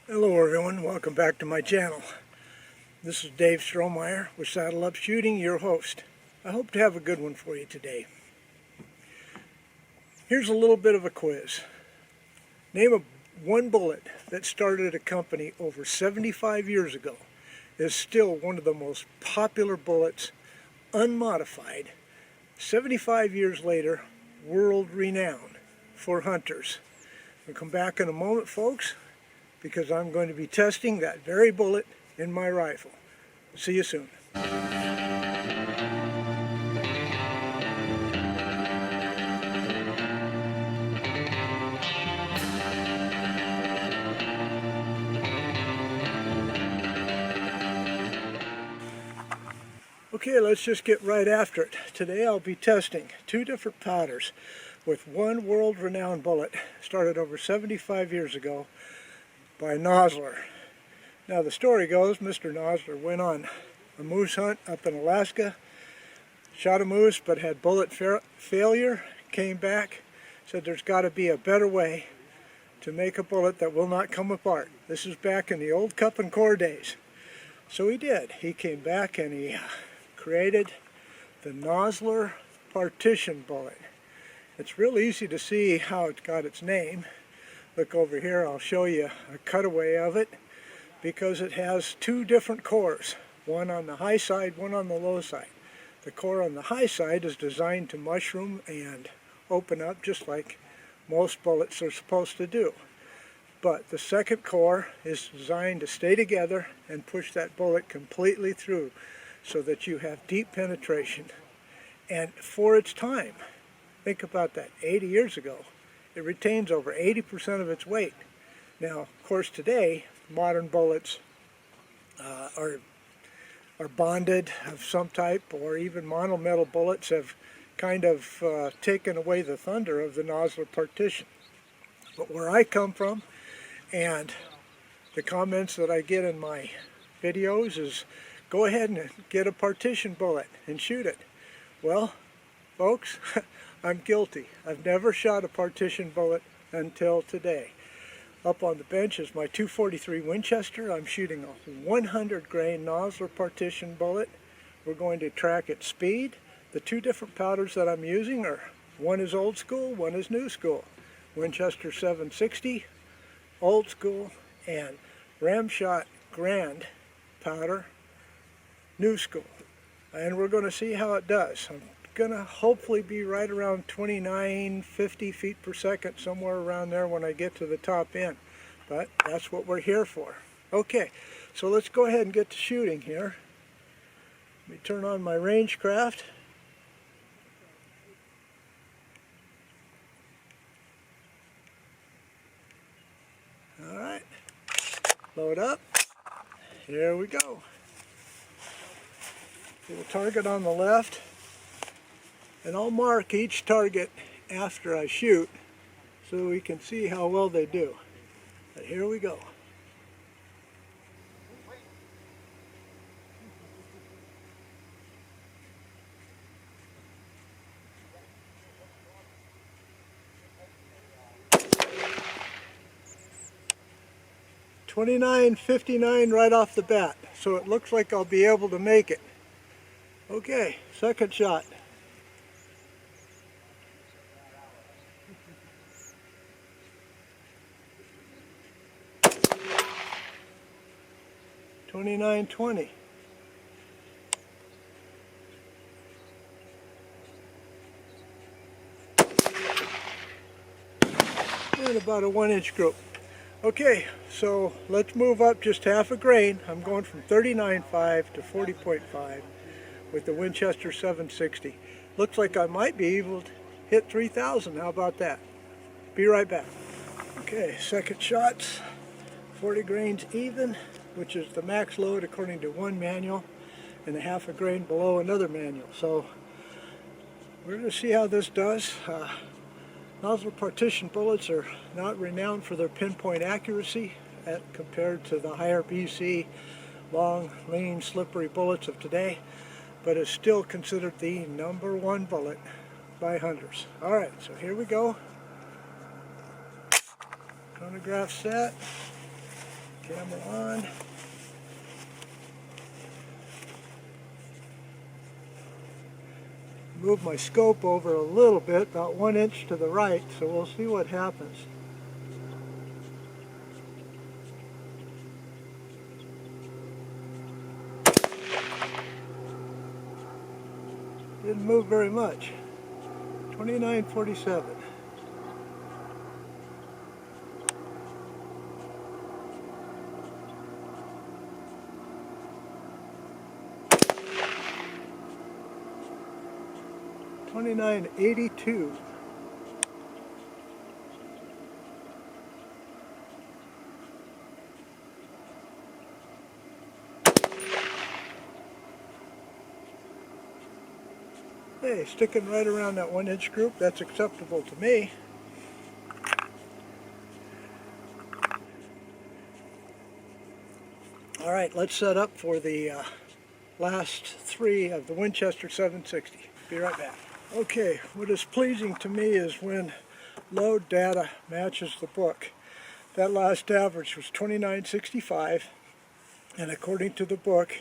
Hello everyone, welcome back to my channel. This is Dave Strohmeyer with Saddle Up Shooting, your host. I hope to have a good one for you today. Here's a little bit of a quiz. Name one bullet that started a company over 75 years ago, is still one of the most popular bullets, unmodified, 75 years later, world renowned for hunters. We'll come back in a moment, folks, because I'm going to be testing that very bullet in my rifle. See you soon. Okay, let's just get right after it. Today I'll be testing two different powders with one world-renowned bullet started over 75 years ago by Nosler. Now the story goes, Mr. Nosler went on a moose hunt up in Alaska, shot a moose but had bullet failure, came back, said there's got to be a better way to make a bullet that will not come apart. This is back in the old cup and core days. So he did. He came back and he created the Nosler Partition bullet. It's real easy to see how it got its name. Look over here, I'll show you a cutaway of it, because it has two different cores, one on the high side, one on the low side. The core on the high side is designed to mushroom and open up just like most bullets are supposed to do. But the second core is designed to stay together and push that bullet completely through so that you have deep penetration. And for its time, think about that, 80 years ago, it retains over 80% of its weight. Now, of course, today, modern bullets are bonded of some type, or even monometal bullets have kind of taken away the thunder of the Nosler Partition. But where I come from, and the comments that I get in my videos is, go ahead and get a partition bullet and shoot it. Well, folks, I'm guilty. I've never shot a partition bullet until today. Up on the bench is my .243 Winchester. I'm shooting a 100 grain Nosler Partition bullet. We're going to track its speed. The two different powders that I'm using are, one is old school, one is new school. Winchester 760, old school, and Ramshot Grand powder, new school. And we're going to see how it does. I'm going to hopefully be right around 2950 feet per second, somewhere around there when I get to the top end. But that's what we're here for. Okay, so let's go ahead and get to shooting here. Let me turn on my Rangecraft. Alright, load up. Here we go. Get a target on the left. And I'll mark each target after I shoot so we can see how well they do. But here we go. .2959 right off the bat, so it looks like I'll be able to make it. Okay, second shot. .2920. And about a 1-inch group. Okay, so let's move up just half a grain. I'm going from 39.5 to 40.5 with the Winchester 760. Looks like I might be able to hit 3,000. How about that? Be right back. Okay, second shots, 40 grains even, which is the max load according to one manual, and a half a grain below another manual. So we're going to see how this does. Nosler Partition bullets are not renowned for their pinpoint accuracy compared to the higher BC, long, lean, slippery bullets of today, but is still considered the #1 bullet by hunters. Alright, so here we go. Chronograph set. Camera on. Move my scope over a little bit, about 1 inch to the right, so we'll see what happens. Didn't move very much. 29.47. $29.82. Hey, sticking right around that 1 inch group, that's acceptable to me. All right, let's set up for the last three of the Winchester 760. Be right back. Okay, what is pleasing to me is when load data matches the book. That last average was 29.65, and according to the book,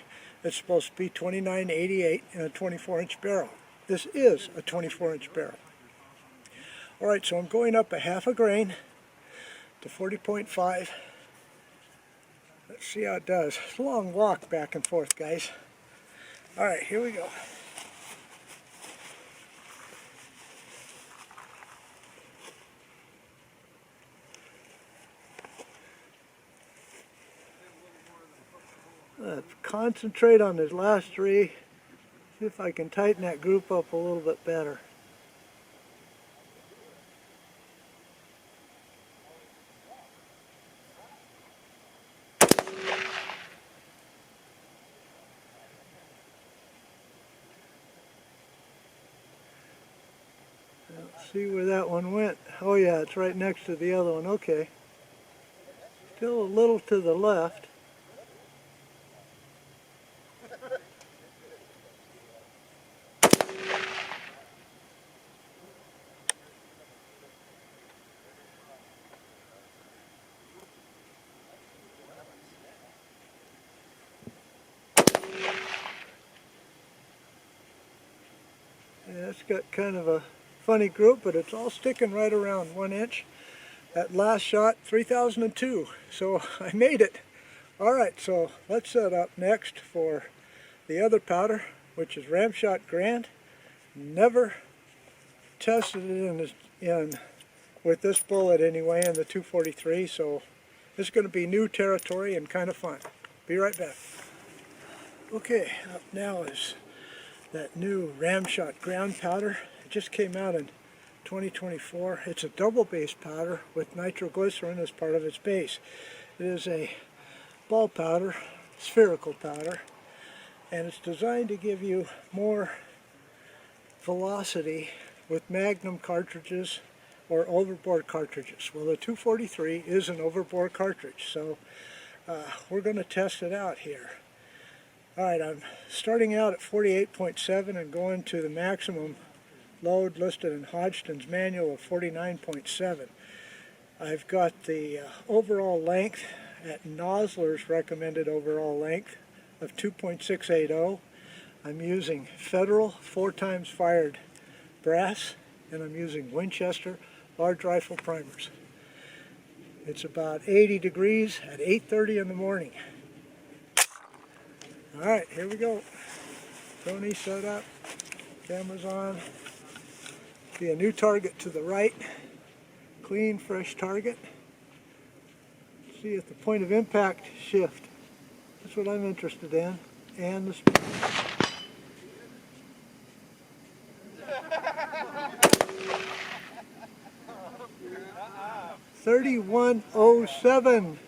it's supposed to be 29.88 in a 24-inch barrel. This is a 24-inch barrel. All right, so I'm going up a half a grain to 40.5. Let's see how it does. It's a long walk back and forth, guys. All right, here we go. Let's concentrate on these last three. See if I can tighten that group up a little bit better. Let's see where that one went. Oh yeah, it's right next to the other one. Okay. Still a little to the left. Yeah, it's got kind of a funny group, but it's all sticking right around 1 inch. That last shot, 3002, so I made it. All right, so let's set up next for the other powder, which is Ramshot Grand. Never tested it in with this bullet anyway, in the 243, so this is going to be new territory and kind of fun. Be right back. Okay, up now is that new Ramshot Grand powder. It just came out in 2024. It's a double base powder with nitroglycerin as part of its base. It is a ball powder, spherical powder, and it's designed to give you more velocity with Magnum cartridges or overbore cartridges. Well, the 243 is an overbore cartridge, so we're going to test it out here. Alright, I'm starting out at 48.7 and going to the maximum load listed in Hodgdon's manual of 49.7. I've got the overall length at Nosler's recommended overall length of 2.680. I'm using Federal 4x fired brass, and I'm using Winchester large rifle primers. It's about 80 degrees at 8:30 in the morning. Alright, here we go. Tony set up, camera's on. Be a new target to the right. Clean, fresh target. See if the point of impact shift. That's what I'm interested in. And the speed. $31.07.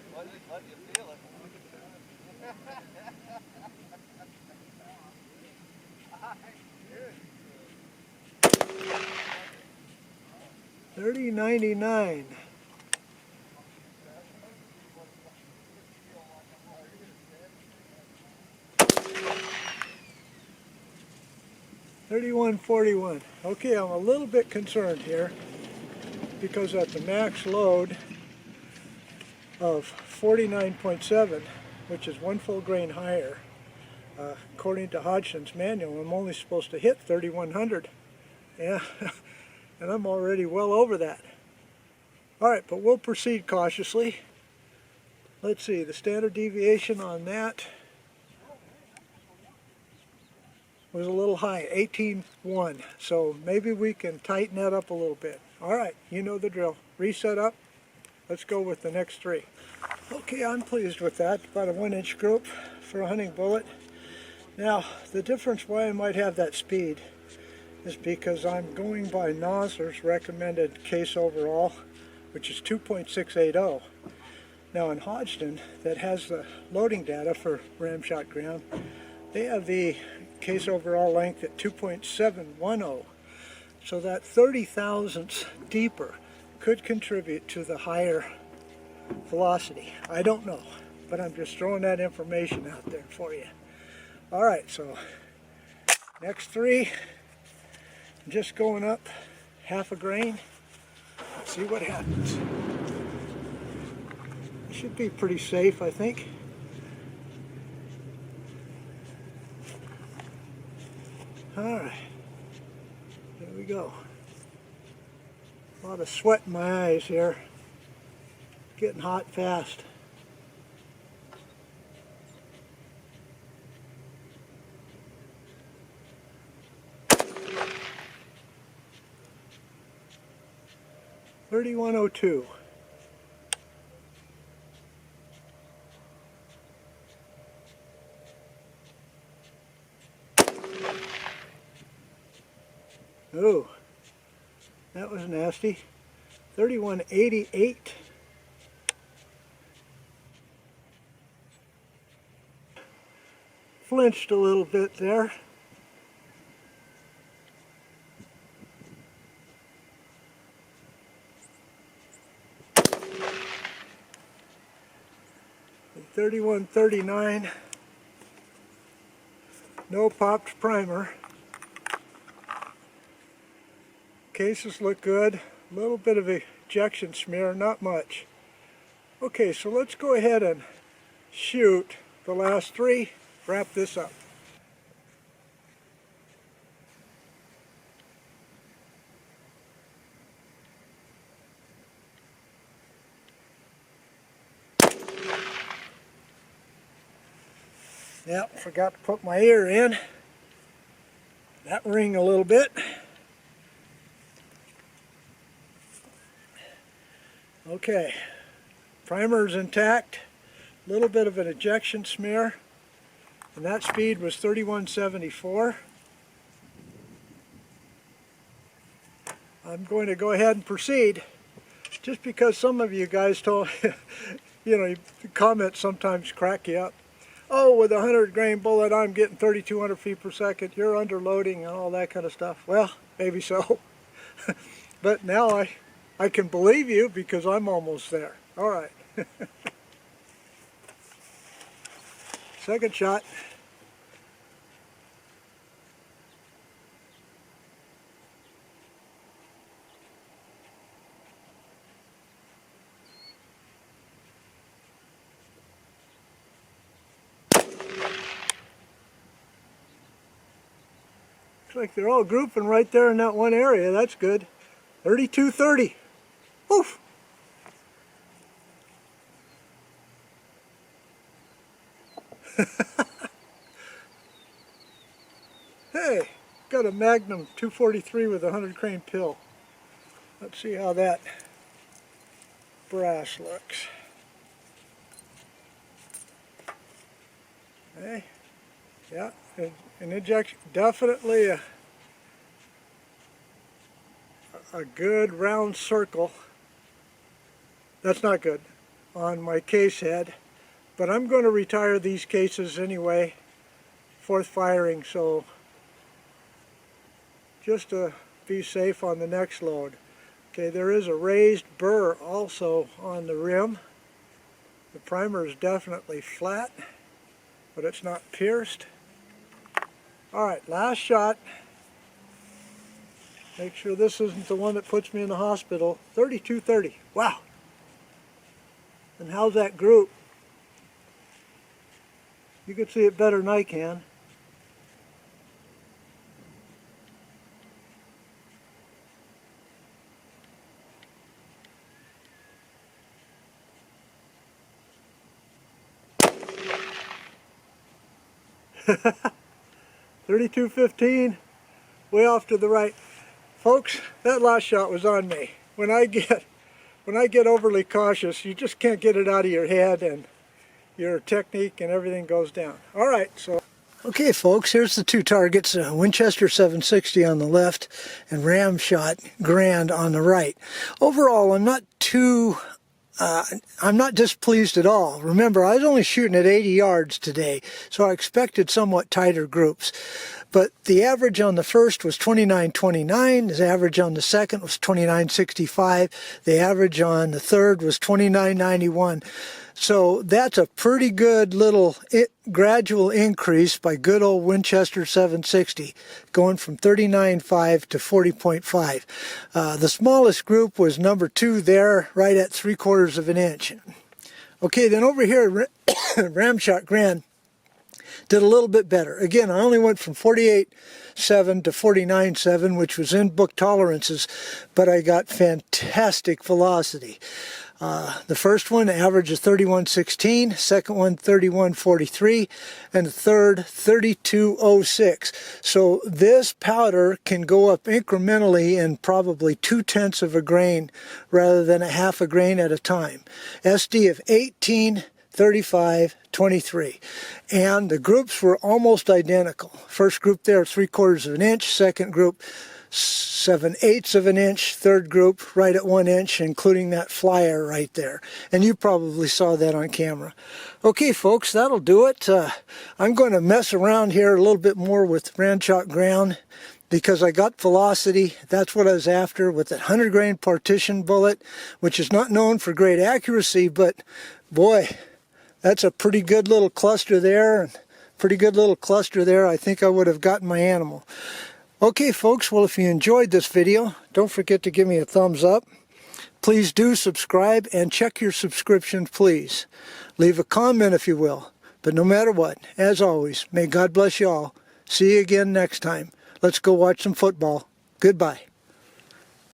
$30.99. $31.41. Okay, I'm a little bit concerned here because at the max load of 49.7, which is 1 full grain higher. According to Hodgson's manual, I'm only supposed to hit 3100. Yeah, and I'm already well over that. Alright, but we'll proceed cautiously. Let's see, the standard deviation on that was a little high, 18.1. So maybe we can tighten that up a little bit. Alright, you know the drill. Reset up. Let's go with the next 3. Okay, I'm pleased with that. About a 1-inch group for a hunting bullet. Now, the difference why I might have that speed is because I'm going by Nosler's recommended case overall, which is 2.680. Now in Hodgson, that has the loading data for Ramshot Grand, they have the case overall length at 2.710. So that 30 thousandths deeper could contribute to the higher velocity. I don't know, but I'm just throwing that information out there for you. Alright, so next 3, just going up half a grain. Let's see what happens. It should be pretty safe, I think. Alright, there we go. A lot of sweat in my eyes here. Getting hot fast. $31.02. Oh, that was nasty. 31.88. Flinched a little bit there. $31.39. No popped primer. Cases look good. A little bit of ejection smear, not much. Okay, so let's go ahead and shoot the last 3. Wrap this up. Yep, forgot to put my ear in. That ring a little bit. Okay, primer's intact. A little bit of an ejection smear. And that speed was 31.74. I'm going to go ahead and proceed. Just because some of you guys told, you know, comments sometimes crack you up. Oh, with a 100 grain bullet, I'm getting 3,200 feet per second. You're underloading and all that kind of stuff. Well, maybe so. But now I can believe you because I'm almost there. All right. Second shot. Looks like they're all grouping right there in that one area. That's good. 32.30. Oof. Hey, got a Magnum 243 with a 100 grain pill. Let's see how that brass looks. Hey, yeah, an ejection, definitely a good round circle. That's not good on my case head, but I'm going to retire these cases anyway, 4th firing, so just to be safe on the next load. Okay, there is a raised burr also on the rim. The primer is definitely flat, but it's not pierced. Alright, last shot. Make sure this isn't the one that puts me in the hospital. 32.30. Wow. And how's that group? You can see it better than I can. .32-15, way off to the right. Folks, that last shot was on me. When I get overly cautious, you just can't get it out of your head, and your technique and everything goes down. All right, so. Okay, folks, here's the two targets, Winchester 760 on the left and Ramshot Grand on the right. Overall, I'm not displeased at all. Remember, I was only shooting at 80 yards today, so I expected somewhat tighter groups. But the average on the first was 29.29, the average on the second was 29.65, the average on the third was 29.91. So that's a pretty good little gradual increase by good old Winchester 760, going from 39.5 to 40.5. The smallest group was number 2 there, right at 3/4 of an inch. Okay, then over here, Ramshot Grand did a little bit better. Again, I only went from 48.7 to 49.7, which was in book tolerances, but I got fantastic velocity. The first one, average is 31.16, second one 31.43, and the third 32.06. So this powder can go up incrementally in probably 2/10 of a grain rather than a half a grain at a time. SD of 18, 35, 23. And the groups were almost identical. First group there 3/4 of an inch, second group 7/8 of an inch, third group right at 1 inch, including that flyer right there. And you probably saw that on camera. Okay, folks, that'll do it. I'm going to mess around here a little bit more with Ramshot Grand because I got velocity. That's what I was after with that 100 grain partition bullet, which is not known for great accuracy, but boy, that's a pretty good little cluster there. Pretty good little cluster there. I think I would have gotten my animal. Okay, folks, well, if you enjoyed this video, don't forget to give me a thumbs up. Please do subscribe and check your subscriptions, please. Leave a comment if you will. But no matter what, as always, may God bless you all. See you again next time. Let's go watch some football. Goodbye.